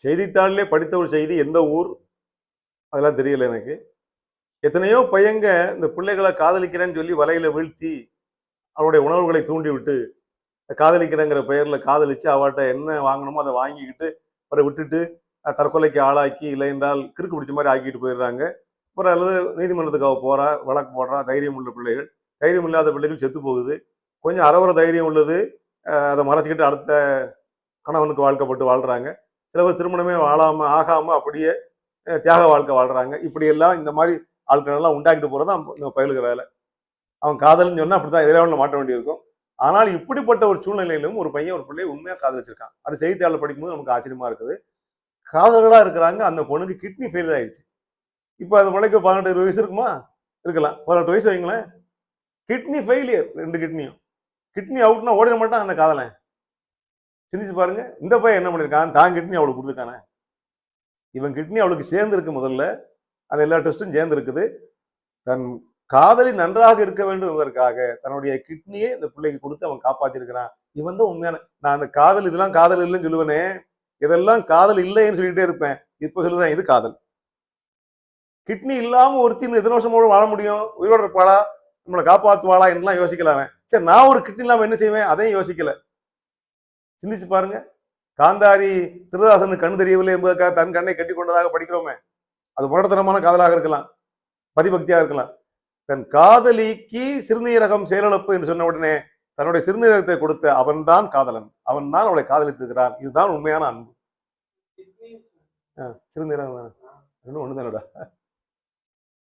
செய்தித்தாளிலே படித்த ஒரு செய்தி, எந்த ஊர் அதெல்லாம் தெரியல எனக்கு. எத்தனையோ பையங்க இந்த பிள்ளைகளை காதலிக்கிறேன்னு சொல்லி வலையில வீழ்த்தி அவருடைய உணர்வுகளை தூண்டி விட்டு காதலிக்கிறேங்கிற பெயர்ல காதலிச்சு அவட்ட என்ன வாங்கணுமோ அதை வாங்கிக்கிட்டு அவரை விட்டுட்டு தற்கொலைக்கு ஆளாக்கி, இல்லை என்றால் கிறுக்கு பிடிச்ச மாதிரி ஆக்கிட்டு போயிடுறாங்க. அப்புறம் அல்லது நீதிமன்றத்துக்கு அவ போறா, வழக்கு போடுறா. தைரியம் உள்ள பிள்ளைகள், தைரியம் இல்லாத பிள்ளைகள் செத்து போகுது. கொஞ்சம் அறவர தைரியம் உள்ளது அதை மறைச்சிக்கிட்டு அடுத்த கணவனுக்கு வாழ்க்கப்பட்டு வாழ்றாங்க. சில பேர் திருமணமே ஆகாம அப்படியே தியாக வாழ்க்கை வாழ்றாங்க. இப்படி எல்லாம் இந்த மாதிரி ஆட்கள் எல்லாம் உண்டாக்கிட்டு போறது இந்த பயலுக்கு வேலை. அவன் காதல்னு சொன்னா அப்படித்தான் எதிராக மாட்ட வேண்டியிருக்கும். ஆனால் இப்படிப்பட்ட ஒரு சூழ்நிலையிலும் ஒரு பையன் ஒரு பிள்ளையை உண்மையா காதலிச்சிருக்கான். அது செய்தித்தாளில் படிக்கும்போது நமக்கு ஆச்சரியமா இருக்குது. காதலர்களா இருக்கிறாங்க. அந்த பொண்ணுக்கு கிட்னி ஃபெயிலியர் ஆயிடுச்சு. இப்ப அந்த பிள்ளைக்கு 18 வயசு இருக்குமா? இருக்கலாம். 18 வயசு வைங்களேன். Kidney failure, 2 கிட்னியும். கிட்னி அவுட்னா ஓடிட மாட்டான் அந்த காதலன். சிந்திச்சு பாருங்க. இந்த பையன் என்ன பண்ணிருக்கான்? தான் கிட்னி அவளுக்கு கொடுத்துருக்கானே. இவன் கிட்னி அவளுக்கு சேர்ந்து இருக்கு. முதல்ல அது எல்லா டெஸ்டும் சேர்ந்து இருக்குது. தன் காதலி நன்றாக இருக்க வேண்டும் என்பதற்காக தன்னுடைய கிட்னியை இந்த பிள்ளைக்கு கொடுத்து அவன் காப்பாத்திருக்கிறான். இவன் தான் உண்மையான. நான் அந்த காதல், இதெல்லாம் காதல் இல்லைன்னு சொல்லுவேனே, இதெல்லாம் காதல் இல்லைன்னு சொல்லிட்டே இருப்பேன். இப்ப சொல்லுறேன், இது காதல். கிட்னி இல்லாம ஒருத்தி எத்தனை வருஷமோட வாழ முடியும்? உயிரோட இருப்பாளா? நம்மளை காப்பாத்துவாளா என்றெல்லாம் யோசிக்கலாமே. சரி, நான் ஒரு கிட்னி இல்லாம என்ன செய்வேன்? அதையும் யோசிக்கல. சிந்திச்சு பாருங்க. காந்தாரி திருதாசனுக்கு கண் தெரியவில்லை என்பதற்காக தன் கண்ணை கட்டி கொண்டதாக படிக்கிறோமே, அது முரடத்தனமான காதலாக இருக்கலாம், பதிபக்தியாக இருக்கலாம். தன் காதலிக்கு சிறுநீரகம் செயலிழப்பு என்று சொன்ன உடனே தன்னுடைய சிறுநீரகத்தை கொடுத்த அவன் தான் காதலன். அவன் தான் அவளை காதலித்திருக்கிறான். இதுதான் உண்மையான அன்பு. சிறுநீரகம் தானே, ஒண்ணு தானடா.